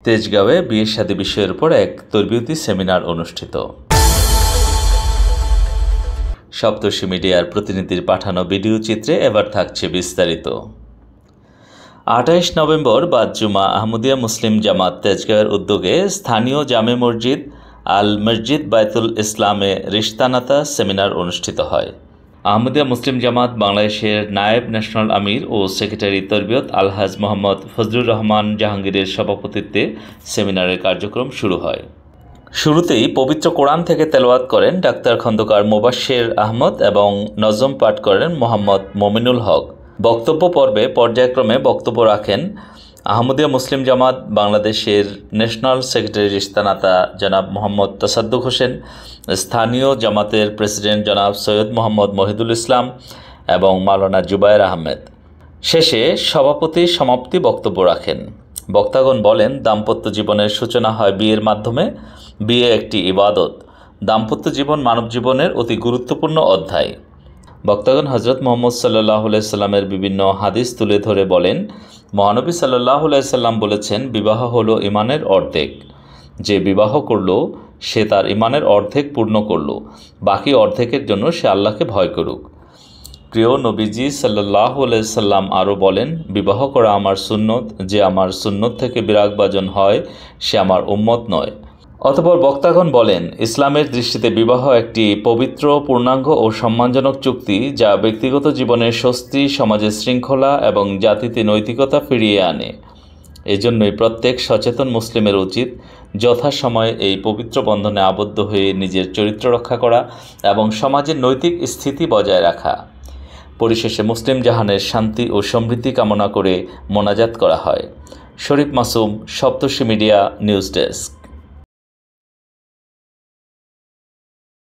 তেজগাঁওয়ে বিয়ে শাদী বিষয়ের উপর এক তরবিয়তি সেমিনার অনুষ্ঠিত। সপ্তর্ষি মিডিয়ার প্রতিনিধির পাঠানো ভিডিও চিত্রে এবার থাকছে বিস্তারিত। 28 নভেম্বর বাদ জুমা আহমদিয়া মুসলিম জামাত তেজগাঁওয়ের উদ্যোগে স্থানীয় জামে মসজিদ আল মসজিদ বায়তুল ইসলামে রিশতানাতা সেমিনার অনুষ্ঠিত হয়। আহমদিয়া মুসলিম জামাত বাংলাদেশের নায়েব ন্যাশনাল আমির ও সেক্রেটারি তরবিয়ত আলহাজ মোহাম্মদ ফজলুর রহমান জাহাঙ্গীরের সভাপতিত্বে সেমিনারের কার্যক্রম শুরু হয়। শুরুতেই পবিত্র কোরআন থেকে তেলাওয়াত করেন ডাক্তার খন্দকার মোবাশ্বের আহমদ এবং নজম পাঠ করেন মোহাম্মদ মমিনুল হক। বক্তব্য পর্বে পর্যায়ক্রমে বক্তব্য রাখেন আহমদিয়া মুসলিম জামাত বাংলাদেশের ন্যাশনাল সেক্রেটারি রিশতানাতা জনাব মোহাম্মদ তাসাদ্দুক হোসেন, স্থানীয় জামাতের প্রেসিডেন্ট জনাব সৈয়দ মোহাম্মদ মহিদুল ইসলাম এবং মাওলানা জুবায়ের আহমেদ। শেষে সভাপতি সমাপ্তি বক্তব্য রাখেন। বক্তাগণ বলেন, দাম্পত্য জীবনের সূচনা হয় বিয়ের মাধ্যমে। বিয়ে একটি ইবাদত। দাম্পত্য জীবন মানব জীবনের অতি গুরুত্বপূর্ণ অধ্যায়। বক্তাগণ হজরত মোহাম্মদ সাল্লাল্লাহু আলাইহি সাল্লামের বিভিন্ন হাদিস তুলে ধরে বলেন, মহানবী সাল্লাল্লাহু আলাইহি সাল্লাম বলেছেন, বিবাহ হলো ঈমানের অর্ধেক। যে বিবাহ করল সে তার ঈমানের অর্ধেক পূর্ণ করল, বাকি অর্ধেকের জন্য সে আল্লাহকে ভয় করুক। প্রিয় নবীজি সাল্লাল্লাহু আলাইহি সাল্লাম আরও বলেন, বিবাহ করা আমার সুন্নত। যে আমার সুন্নত থেকে বিরাগভাজন হয় সে আমার উম্মত নয়। অতঃপর বক্তাগণ বলেন, ইসলামের দৃষ্টিতে বিবাহ একটি পবিত্র, পূর্ণাঙ্গ ও সম্মানজনক চুক্তি, যা ব্যক্তিগত জীবনের স্বস্তি, সমাজের শৃঙ্খলা এবং জাতিতে নৈতিকতা ফিরিয়ে আনে। এজন্যই প্রত্যেক সচেতন মুসলিমের উচিত যথাসময়ে এই পবিত্র বন্ধনে আবদ্ধ হয়ে নিজের চরিত্র রক্ষা করা এবং সমাজের নৈতিক স্থিতি বজায় রাখা। পরিশেষে মুসলিম জাহানের শান্তি ও সমৃদ্ধি কামনা করে মোনাজাত করা হয়। শরীফ মাসুম, সপ্তর্ষি মিডিয়া, নিউজ ডেস্ক।